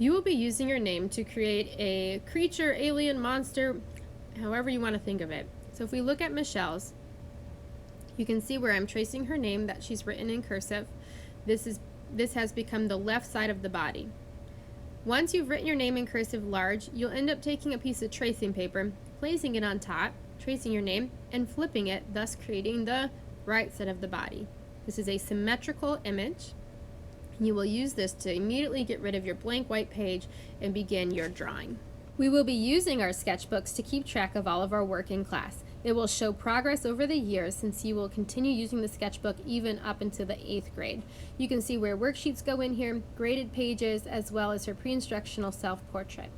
You will be using your name to create a creature, alien, monster, however you want to think of it. So if we look at Michelle's, you can see where I'm tracing her name that she's written in cursive. This has become the left side of the body. Once you've written your name in cursive large, you'll end up taking a piece of tracing paper, placing it on top, tracing your name, and flipping it, thus creating the right side of the body. This is a symmetrical image. You will use this to immediately get rid of your blank white page and begin your drawing. We will be using our sketchbooks to keep track of all of our work in class. It will show progress over the years since you will continue using the sketchbook even up into the 8th grade. You can see where worksheets go in here, graded pages, as well as her pre-instructional self-portrait.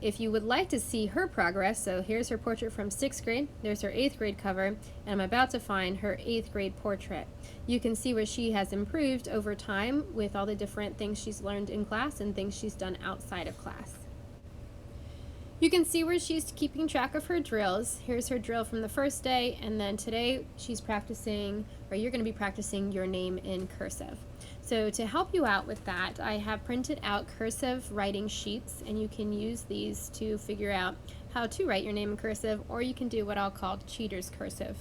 If you would like to see her progress, so here's her portrait from 6th grade, there's her 8th grade cover, and I'm about to find her 8th grade portrait. You can see where she has improved over time with all the different things she's learned in class and things she's done outside of class. You can see where she's keeping track of her drills. Here's her drill from the first day, and then today she's practicing, or you're going to be practicing your name in cursive. So to help you out with that, I have printed out cursive writing sheets, and you can use these to figure out how to write your name in cursive, or you can do what I'll call cheater's cursive.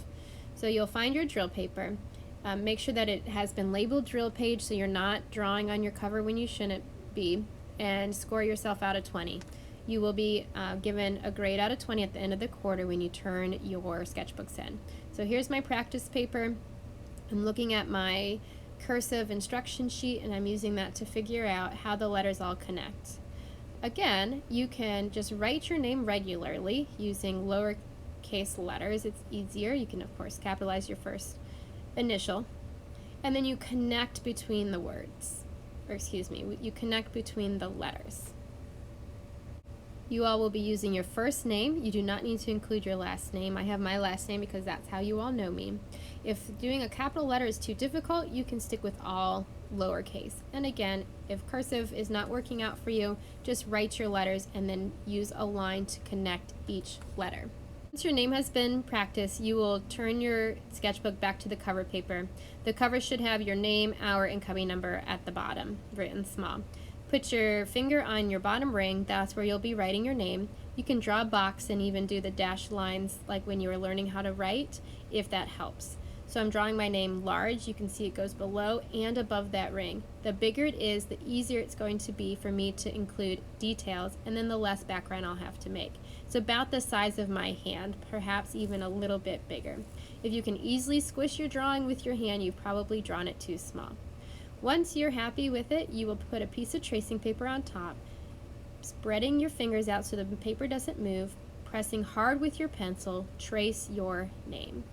So you'll find your drill paper. Make sure that it has been labeled drill page so you're not drawing on your cover when you shouldn't be, and score yourself out of 20. You will be given a grade out of 20 at the end of the quarter when you turn your sketchbooks in. So here's my practice paper. I'm looking at my cursive instruction sheet, and I'm using that to figure out how the letters all connect. Again, you can just write your name regularly using lowercase letters. It's easier. You can, of course, capitalize your first initial, and then you connect between the words, or excuse me, you connect between the letters. You all will be using your first name. You do not need to include your last name. I have my last name because that's how you all know me. If doing a capital letter is too difficult, you can stick with all lowercase. And again, if cursive is not working out for you, just write your letters and then use a line to connect each letter. Once your name has been practiced, you will turn your sketchbook back to the cover paper. The cover should have your name, hour, and copy number at the bottom, written small. Put your finger on your bottom ring. That's where you'll be writing your name. You can draw a box and even do the dashed lines like when you were learning how to write, if that helps. So I'm drawing my name large. You can see it goes below and above that ring. The bigger it is, the easier it's going to be for me to include details, and then the less background I'll have to make. It's about the size of my hand, perhaps even a little bit bigger. If you can easily squish your drawing with your hand, you've probably drawn it too small. Once you're happy with it, you will put a piece of tracing paper on top, spreading your fingers out so the paper doesn't move, pressing hard with your pencil, trace your name.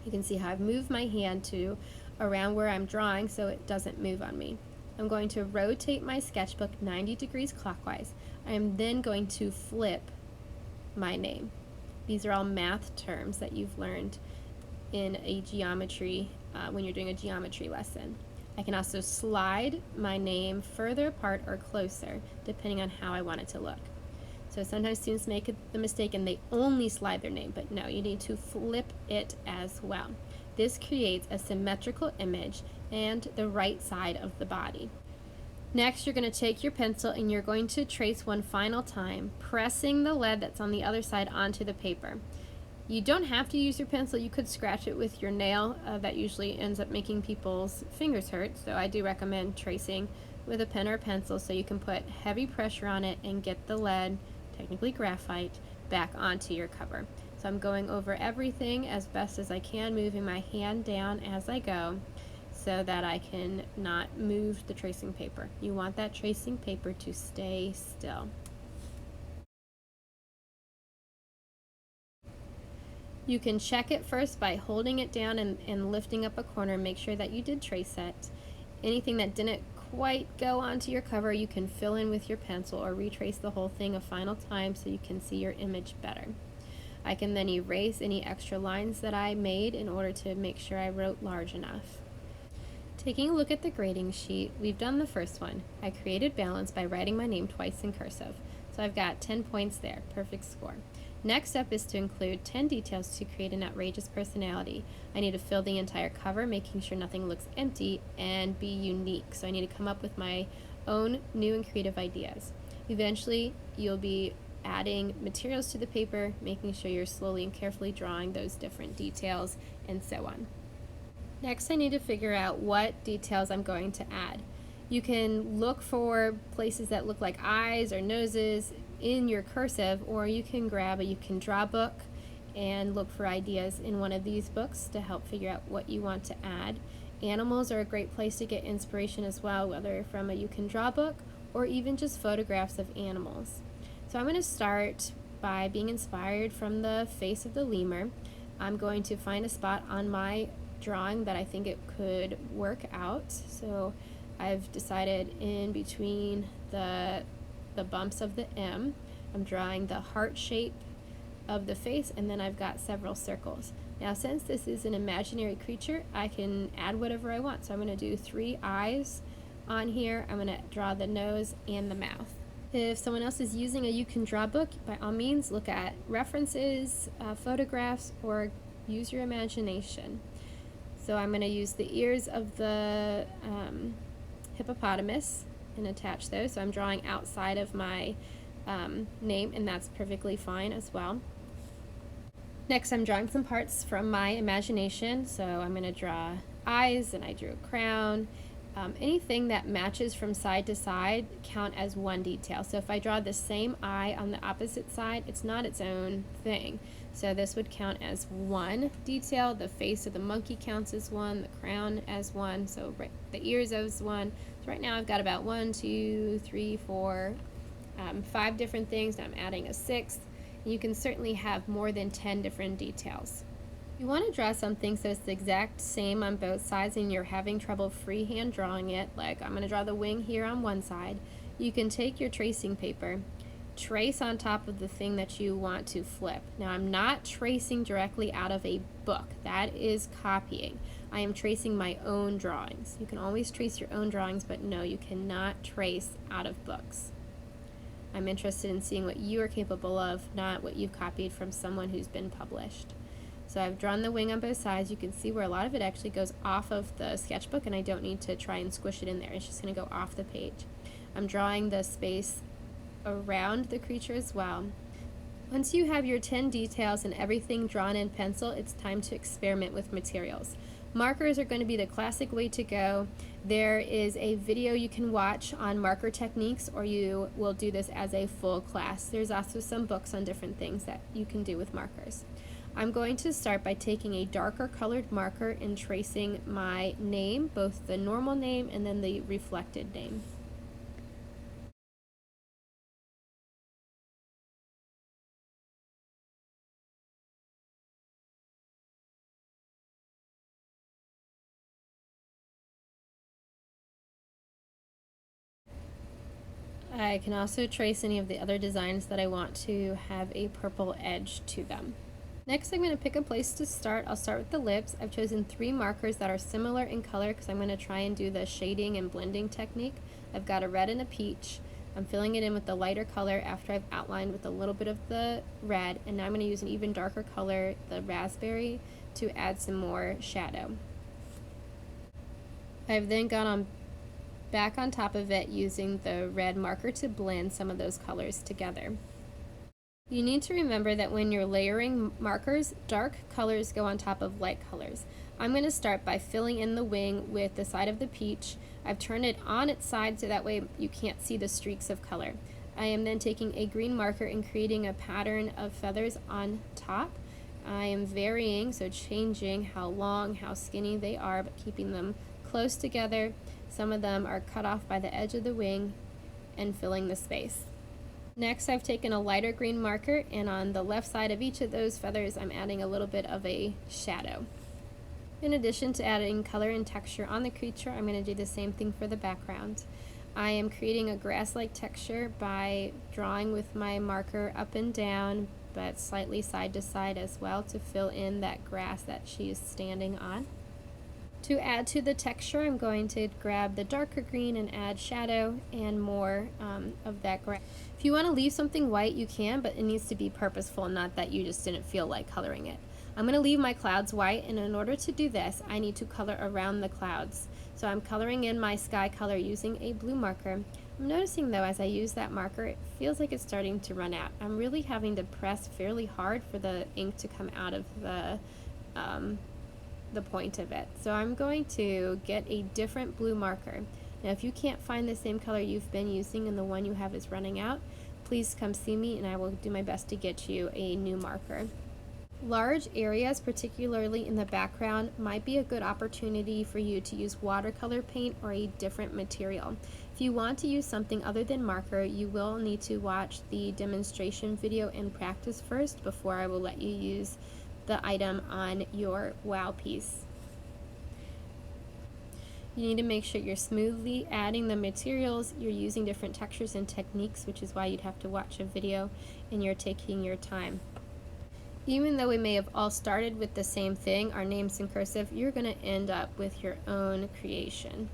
You can see how I've moved my hand to around where I'm drawing so it doesn't move on me. I'm going to rotate my sketchbook 90 degrees clockwise. I am then going to flip my name. These are all math terms that you've learned in a geometry, when you're doing a geometry lesson. I can also slide my name further apart or closer, depending on how I want it to look. So sometimes students make the mistake and they only slide their name, but no, you need to flip it as well. This creates a symmetrical image and the right side of the body. Next, you're going to take your pencil and you're going to trace one final time, pressing the lead that's on the other side onto the paper. You don't have to use your pencil. You could scratch it with your nail. That usually ends up making people's fingers hurt, so I do recommend tracing with a pen or pencil so you can put heavy pressure on it and get the lead, technically graphite, back onto your cover. So I'm going over everything as best as I can, moving my hand down as I go so that I can not move the tracing paper. You want that tracing paper to stay still. You can check it first by holding it down and lifting up a corner. Make sure that you did trace it. Anything that didn't quite go onto your cover, you can fill in with your pencil or retrace the whole thing a final time so you can see your image better. I can then erase any extra lines that I made in order to make sure I wrote large enough. Taking a look at the grading sheet, we've done the first one. I created balance by writing my name twice in cursive. So I've got 10 points there, perfect score. Next up is to include 10 details to create an outrageous personality. I need to fill the entire cover, making sure nothing looks empty, and be unique. So I need to come up with my own new and creative ideas. Eventually, you'll be adding materials to the paper, making sure you're slowly and carefully drawing those different details, and so on. Next, I need to figure out what details I'm going to add. You can look for places that look like eyes or noses in your cursive, or you can grab a You Can Draw book and look for ideas in one of these books to help figure out what you want to add. Animals are a great place to get inspiration as well, whether from a You Can Draw book or even just photographs of animals. So I'm going to start by being inspired from the face of the lemur. I'm going to find a spot on my drawing that I think it could work out. So I've decided in between the bumps of the M, I'm drawing the heart shape of the face, and then I've got several circles. Now, since this is an imaginary creature, I can add whatever I want. So I'm going to do 3 eyes on here. I'm going to draw the nose and the mouth. If someone else is using a You Can Draw book, by all means look at references, photographs, or use your imagination. So I'm going to use the ears of the hippopotamus and attach those. So I'm drawing outside of my name, and that's perfectly fine as well. Next, I'm drawing some parts from my imagination. So I'm going to draw eyes, and I drew a crown. Anything that matches from side to side count as one detail. So if I draw the same eye on the opposite side, it's not its own thing. So this would count as one detail. The face of the monkey counts as one, the crown as one, so the ears as one. So right now I've got about 1, 2, 3, 4, 5 different things. Now I'm adding a 6th. You can certainly have more than 10 different details. You want to draw something so it's the exact same on both sides and you're having trouble freehand drawing it, like I'm going to draw the wing here on one side. You can take your tracing paper, trace on top of the thing that you want to flip. Now, I'm not tracing directly out of a book. That is copying. I am tracing my own drawings. You can always trace your own drawings, but no, you cannot trace out of books. I'm interested in seeing what you are capable of, not what you've copied from someone who's been published. So I've drawn the wing on both sides. You can see where a lot of it actually goes off of the sketchbook, and I don't need to try and squish it in there. It's just going to go off the page. I'm drawing the space around the creature as well. Once you have your 10 details and everything drawn in pencil, it's time to experiment with materials. Markers are going to be the classic way to go. There is a video you can watch on marker techniques, or you will do this as a full class. There's also some books on different things that you can do with markers. I'm going to start by taking a darker colored marker and tracing my name, both the normal name and then the reflected name. I can also trace any of the other designs that I want to have a purple edge to them. Next, I'm going to pick a place to start. I'll start with the lips. I've chosen 3 markers that are similar in color because I'm going to try and do the shading and blending technique. I've got a red and a peach. I'm filling it in with the lighter color after I've outlined with a little bit of the red, and now I'm going to use an even darker color, the raspberry, to add some more shadow. I've then gone back on top of it using the red marker to blend some of those colors together. You need to remember that when you're layering markers, dark colors go on top of light colors. I'm going to start by filling in the wing with the side of the peach. I've turned it on its side so that way you can't see the streaks of color. I am then taking a green marker and creating a pattern of feathers on top. I am varying, so changing how long, how skinny they are, but keeping them close together. Some of them are cut off by the edge of the wing and filling the space. Next, I've taken a lighter green marker, and on the left side of each of those feathers, I'm adding a little bit of a shadow. In addition to adding color and texture on the creature, I'm going to do the same thing for the background. I am creating a grass-like texture by drawing with my marker up and down, but slightly side to side as well to fill in that grass that she is standing on. To add to the texture, I'm going to grab the darker green and add shadow and more of that grass. If you want to leave something white, you can, but it needs to be purposeful, not that you just didn't feel like coloring it. I'm going to leave my clouds white, and in order to do this, I need to color around the clouds. So I'm coloring in my sky color using a blue marker. I'm noticing though, as I use that marker, it feels like it's starting to run out. I'm really having to press fairly hard for the ink to come out of the point of it. So I'm going to get a different blue marker. Now if you can't find the same color you've been using and the one you have is running out, please come see me and I will do my best to get you a new marker. Large areas, particularly in the background, might be a good opportunity for you to use watercolor paint or a different material. If you want to use something other than marker, you will need to watch the demonstration video and practice first before I will let you use the item on your wow piece. You need to make sure you're smoothly adding the materials, you're using different textures and techniques, which is why you'd have to watch a video, and you're taking your time. Even though we may have all started with the same thing, our names in cursive, you're going to end up with your own creation.